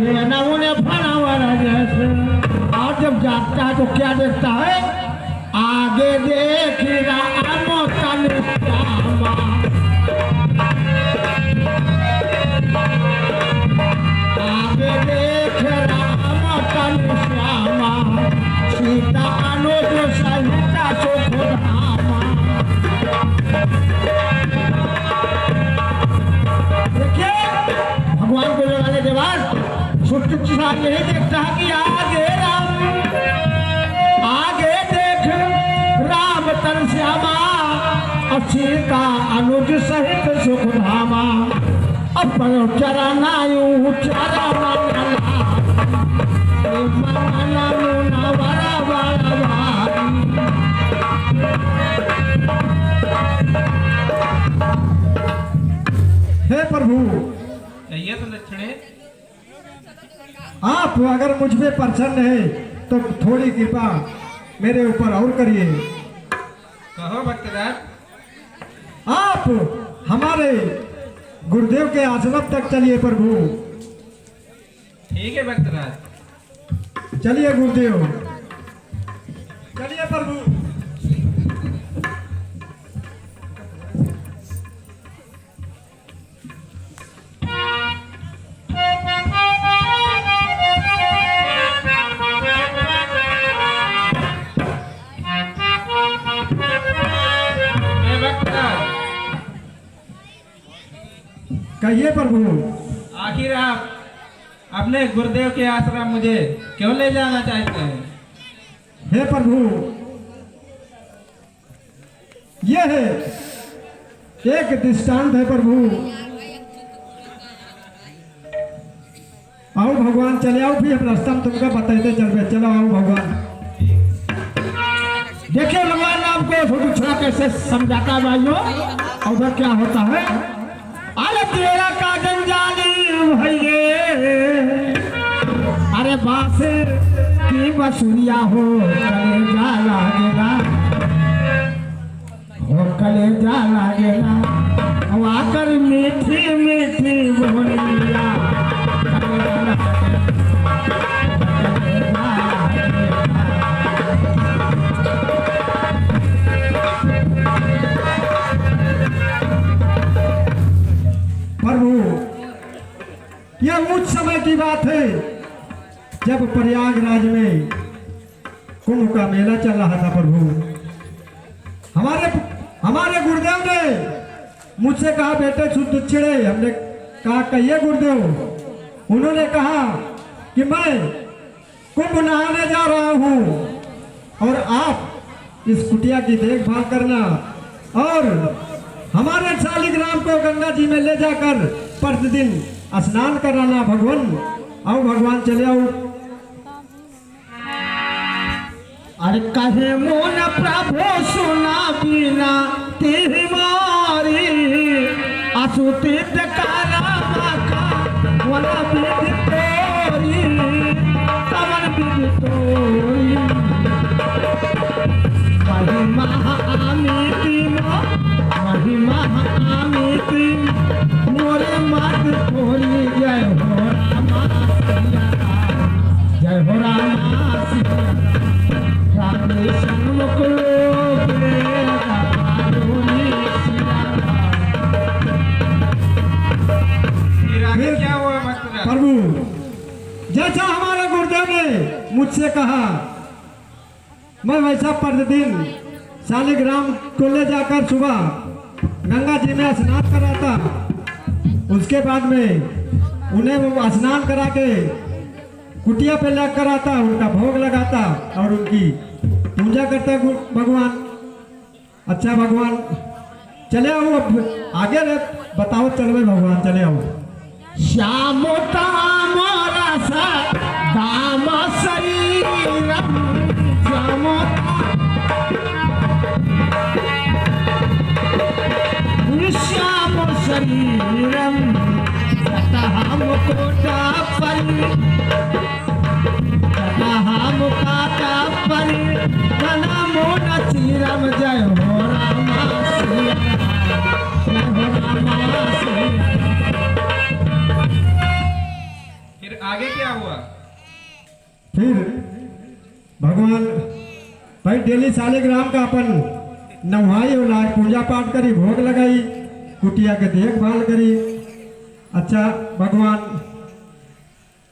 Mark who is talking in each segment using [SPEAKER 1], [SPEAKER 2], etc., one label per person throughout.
[SPEAKER 1] है ना उन्हें फना वाला जैसे। और जब जाता है तो क्या देखता है, आगे देख राम तन श्यामा, आगे देख राम तन श्यामा, सीता अनुज सहिता सुखधामा। देखिए भगवान को लगाने के बाद सुष्ट किसान यही देखता है कि आगे राम, आगे देख राम तन श्यामा, और सीता अनुज सहित सुखधामा। अपन चरनायु चरण
[SPEAKER 2] हे प्रभु,
[SPEAKER 3] ये तो लक्षण है।
[SPEAKER 2] आप अगर मुझ पे प्रसन्न है तो थोड़ी कृपा मेरे ऊपर और करिए।
[SPEAKER 3] कहो भक्तराज।
[SPEAKER 2] आप हमारे गुरुदेव के आश्रम तक चलिए प्रभु।
[SPEAKER 3] ठीक है भक्तराज।
[SPEAKER 2] चलिए गुरुदेव, चलिए प्रभु। कहिए प्रभु।
[SPEAKER 3] आखिर आप अपने गुरुदेव के आश्रम मुझे क्यों ले जाना चाहते हैं?
[SPEAKER 2] हे प्रभु, यह है एक दृष्टांत है प्रभु। आओ भगवान, चले आओ, फिर रास्ता में तुमको बताते चल। चलो आओ भगवान।
[SPEAKER 1] देखिए भगवान आपको छोटा कैसे समझाता है भाइयों। और उधर क्या होता है, अरे तेरा का जंजाली भैये, अरे बास की बसुरिया हो कलेजा लागेगा, हो कलेजा लागेगा, और आकर मीठी मीठी बोलिया कलेजा
[SPEAKER 2] प्रभु, यह उस समय की बात है जब प्रयागराज में कुंभ का मेला चल रहा था प्रभु। हमारे गुरुदेव ने मुझसे कहा, बेटे शुद्ध छिड़े। हमने कहा कहिए गुरुदेव। उन्होंने कहा कि मैं कुंभ नहाने जा रहा हूँ और आप इस कुटिया की देखभाल करना और हमारे शालिग्राम को गंगा जी में ले जाकर प्रतिदिन स्नान कराना। भगवान आओ, भगवान चले आओ।
[SPEAKER 1] अरे कहे मोन प्रभु सुना बिना तेरी मारी, असुतीत काला माखा वाला विधि तोरी, कवन विधि तोरी, महिमा आमिती महिमा आमिती मोरे मत थोड़ी। जय हो रामा सिया राम, जय हो रामा सिया राम, सन्मुख लोके रामानुनी सिया राम।
[SPEAKER 3] फिर क्या हुआ भक्तराज?
[SPEAKER 2] प्रभु, जैसा हमारे गुरुदेव ने मुझसे कहा, मैं वैसा प्रतिदिन शालिग्राम को ले जाकर सुबह गंगा जी में स्नान कराता। उसके बाद में उन्हें वो स्नान करा के कुटिया पे लग कर आता, उनका भोग लगाता और उनकी पूजा करता भगवान। अच्छा भगवान चले आओ, अब आगे बताओ। चलवे भगवान चले आओ।
[SPEAKER 1] श्याम ताम रस दाम शरीरम, श्याम श्याम शरीरम, हम कोटा परी, हम काटा परी, धना मोना श्रीराम। जय हो रामा श्री राम, जय हो रामा श्री राम।
[SPEAKER 3] फिर आगे
[SPEAKER 2] फिर भगवान भाई डेली सालिग्राम का अपन नहाई उलाई पूजा पाठ करी भोग लगाई कुटिया के देखभाल करी। अच्छा भगवान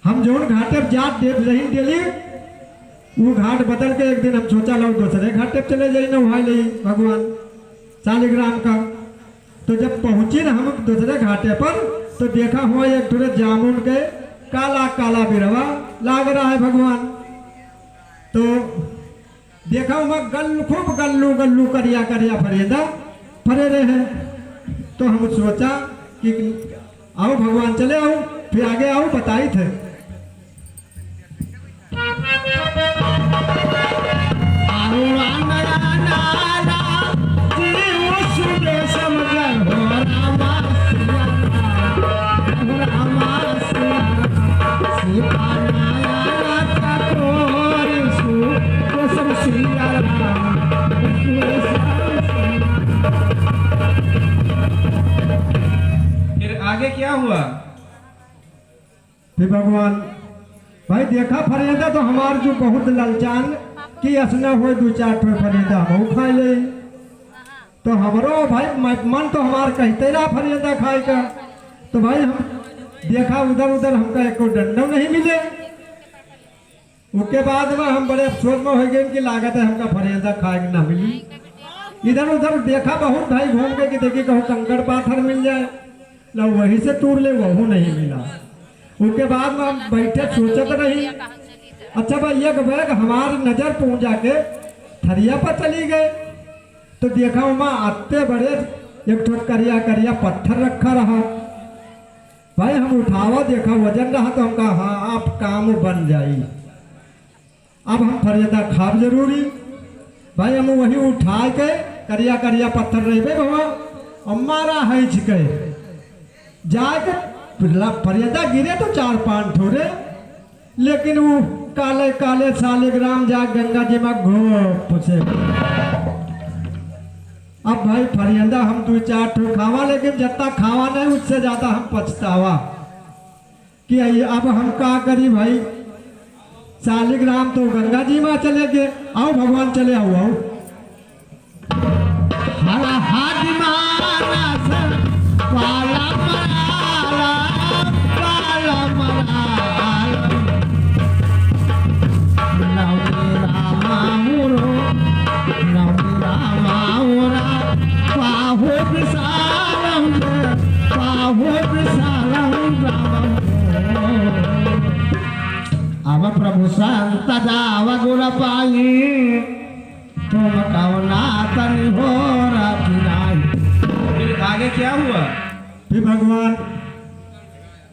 [SPEAKER 2] हम जोन घाटे पर जात देख रही डेली वो घाट बदल के एक दिन हम सोचा लो दूसरे घाटे पर चले जाई नहाई ले भगवान सालिग्राम का। तो जब पहुंची ना हम दूसरे घाटे पर तो देखा हुआ एक थोड़े जामुन के काला काला बिरवा लाग रहा है भगवान। तो देखा हुआ गल्लू खूब गल्लू गल्लू करिया करिया फरेदा फरे रहे हैं। तो हम सोचा कि आओ भगवान चले आओ फिर आगे आओ बताई थे।
[SPEAKER 3] फिर आगे क्या हुआ?
[SPEAKER 2] फिर भगवान भाई देखा फरेदा तो हमार जो बहुत ललचान कि असना हो दो चार ठो फरेदा हम खाए ले। तो हमरो भाई मन तो हमार कहते रहा फरेदा खाए का। तो भाई हम देखा उधर उधर हमका एको डंडा नहीं मिले। उसके बाद में हम बड़े अफसोस में हो गए कि लागत है हमका फरेदा खाए के ना मिली। इधर उधर देखा बहुत भाई घूम के कि देखी कहूँ कंकड़ पाथर मिल जाए लो वहीं से तोड़ ले वहू नहीं मिला। उसके बाद में हम बैठे सोचत रही। अच्छा भाई एक बैग हमार नजर पहुंच जाके थरिया पर चली गए। तो देखा वहाँ आते बड़े एक ठो करिया करिया पत्थर रखा रहा। भाई हम उठावा देखा वजन रहा तो हम कहा हाँ आप काम बन जाई अब हम फरियदा खाब जरूरी। भाई हम वही उठा के करिया करिया पत्थर रहे बाबा हमारा है छिके जाके फरियदा गिरे तो 4-5 ठोरे। लेकिन वो काले काले सालिग्राम जा गंगा जी में घोप से। अब भाई फरियदा हम 2-4 ठो खावा लेकिन जितना खावा नहीं उससे ज्यादा हम पछतावा कि अब हम का करी। भाई सालिग्राम तो गंगा जी में चले गए। आओ भगवान चले आओ आओ
[SPEAKER 1] हरा हाथ मारा सर पाला मराला पाला मराला नवनी रामा मुरो नवनी रामा मुरा पाहो विशालम राम अब प्रभु संत दाव गुर पाई तुम कौना तनि हो रखिनाई।
[SPEAKER 3] फिर आगे क्या हुआ?
[SPEAKER 2] फिर भगवान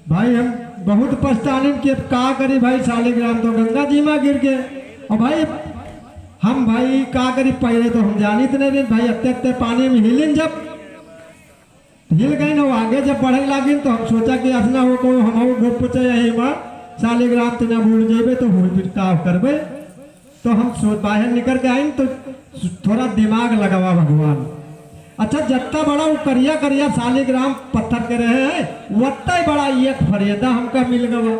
[SPEAKER 2] भाई हम बहुत पछताने के का करी। भाई सालिग्राम तो गंगा जी में गिर गए। और भाई हम भाई का करी पहले तो हम जानी तो नहीं भाई अत्ते अत्ते पानी में हिलिन जब हिल गए ना आगे जब बढ़े लगिन तो हम सोचा कि असना हो को हम घुप पूछे यही माँ सालिग्राम तना भूल जेबे तो हो फिर का करबे। तो हम बाहर निकल के आए तो थोड़ा दिमाग लगावा भगवान। अच्छा जितना बड़ा वो करिया करिया सालिग्राम पत्थर के रहे हैं उतना ही बड़ा एक फरियदा हमका मिल गवा।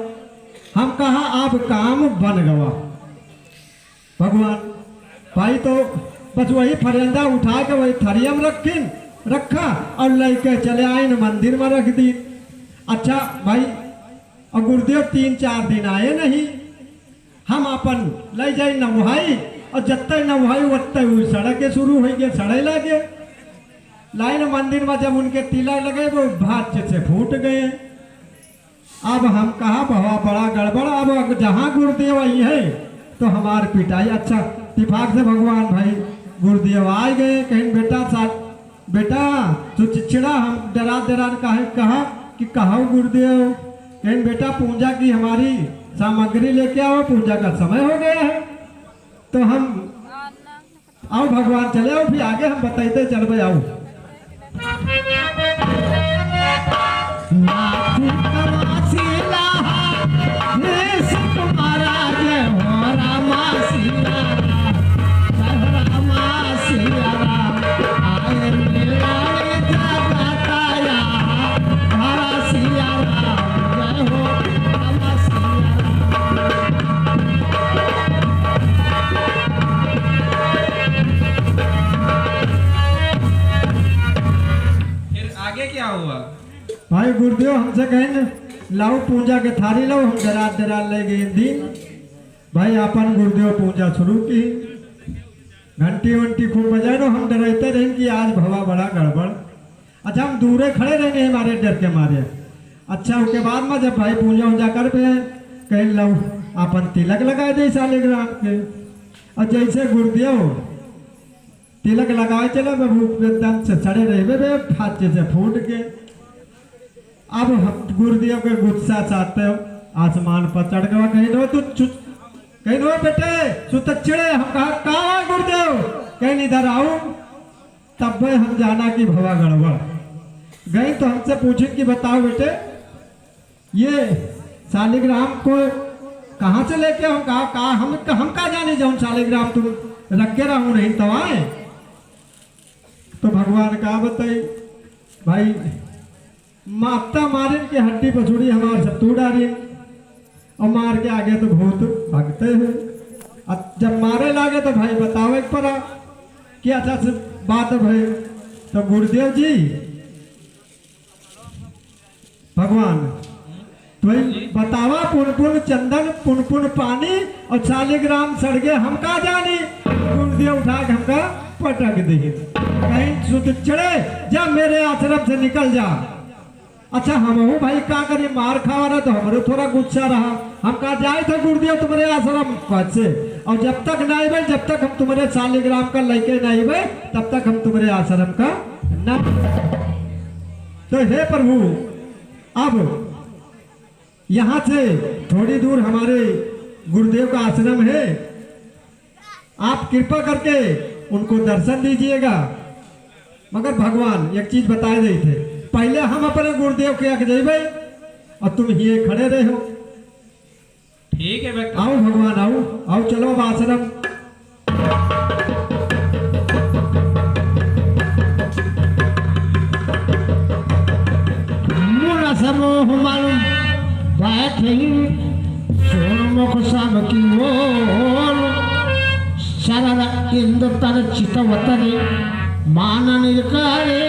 [SPEAKER 2] हम कहा अब काम बन गवा भगवान। भाई तो बस वही फरियदा उठा के वही थरिया में रखा और लेके चले आए न मंदिर में रख दी। अच्छा भाई और गुरुदेव 3-4 दिन आए नहीं। हम अपन ले जाए नवहाई और जत्ते नवहाई उतने हुई सड़क के शुरू हो गए सड़े लगे। लाइन मंदिर में जब उनके तिलक लगे वो भात से फूट गए। अब हम कहा बड़ा बड़ा गड़बड़। अब जहाँ गुरुदेव आई है तो हमार पिटाई। अच्छा इत्तेफाक से भगवान भाई गुरुदेव आ गए। कहीं बेटा तू चिड़चिड़ा हम डरा डरा कहा कि कहा गुरुदेव कहीं बेटा पूजा की हमारी सामग्री लेके आओ पूजा का समय हो गया है। तो हम आओ भगवान चले आओ फिर आगे हम बताते चल आओ। गुरुदेव हमसे कहें लाओ पूजा के थारी लो, हम डरा ले गए दिन भाई अपन गुरुदेव पूजा शुरू की। घंटी वंटी खूब बजाए नो, हम डरते रहे कि आज भवा बड़ा गड़बड़। अच्छा हम दूरे खड़े रहने हमारे डर के मारे। अच्छा उसके बाद में जब भाई पूजा उजा कर पे कहीं लो अपन तिलक लगाए दे शालिग्राम के। और जैसे गुरुदेव तिलक लगाए चले बाबू एकदम से चढ़े रहे फाचे से फूट के। अब गुरुदेव के गुस्सा चाहते हो आसमान पर चढ़ गया। कहीं नो तू कहीं नो बेटे सुत चिड़े, हम कहा गुरुदेव कहीं इधर आओ। तब भाई हम जाना कि भवा गड़बड़ गई तो हमसे पूछे कि बताओ बेटे ये शालिग्राम को कहाँ से लेके हम कहा हम कहा जाने जाऊं शालिग्राम तुम रख के रहूं नहीं तवाए। तो भगवान कहा बताई भाई माता मारिन की हड्डी पछुड़ी हमारे सब तू डारी और मार के आगे तो भूत भागते हैं। अब जब मारे लागे तो भाई बताओ एक पर क्या अच्छा से बात है भाई। तो गुरुदेव जी भगवान तो बतावा पुन चंदन पुन पानी और शालिग्राम सड़गे हम कहा जानी। गुरुदेव उठा के हमका पटक दी कहीं सुत चढ़े जा मेरे आश्रम से निकल जा। अच्छा हम हूँ भाई क्या करिए मार खावा रहा तो हमारे थोड़ा गुस्सा रहा। हम कहा जाए थे गुरुदेव तुम्हारे आश्रम से और जब तक नहीं भाई जब तक हम तुम्हारे शालिग्राम का लेके नहीं भाई तब तक हम तुम्हारे आश्रम का न। तो हे प्रभु अब यहाँ से थोड़ी दूर हमारे गुरुदेव का आश्रम है, आप कृपा करके उनको दर्शन दीजिएगा। मगर भगवान एक चीज बताए रहे थे पहले हम अपने गुरुदेव के आगे जेबे और तुम ये खड़े रहे हो।
[SPEAKER 3] ठीक है बेटा।
[SPEAKER 2] आओ भगवान आओ आओ चलो अब आश्रम।
[SPEAKER 1] मुना समूह मालूम बैठे सोनमुख सब की ओर शरण इंद्र तर चितवतरे मानन करे